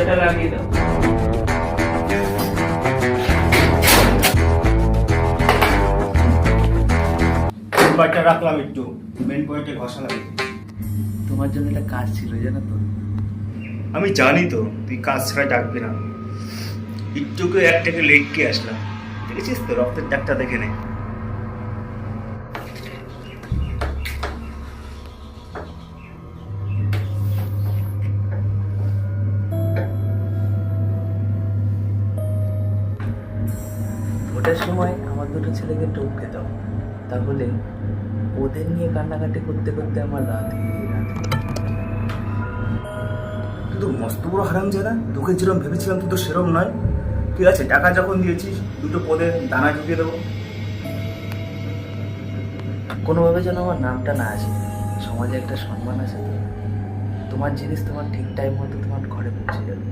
ওটা লাগিয়ে দাও। পয়েন্টটা রাখলাম, একটু মেন পয়েন্টে ঘষা লাগে। তোমার জন্য একটা কাজ ছিল জানো তো। আমি জানি তো তুই কাজ ছাড়া ডাকবি না। একটুকে একটাকে লেটকে আসলাম, দেখেছিস তো রক্তের দাগটা দেখে নে। ভোটের সময় আমার দুটো ছেলেকে টপকে দাও, তাহলে ওদের নিয়ে কান্নাকাটি করতে করতে আমার রাত তুই তো মস্ত বড় হারামজাদা, তোকে যেরকম ভেবেছিলাম তুই তো সেরকম নয়। ঠিক আছে, টাকা যখন দিয়েছিস দুটো পদে দানা ঢুকিয়ে দেবো। কোনোভাবে যেন আমার নামটা না আসে, সমাজে একটা সম্মান আছে তো। তোমার জিনিস তোমার ঠিক টাইম মতো তোমার ঘরে পৌঁছে যাবে।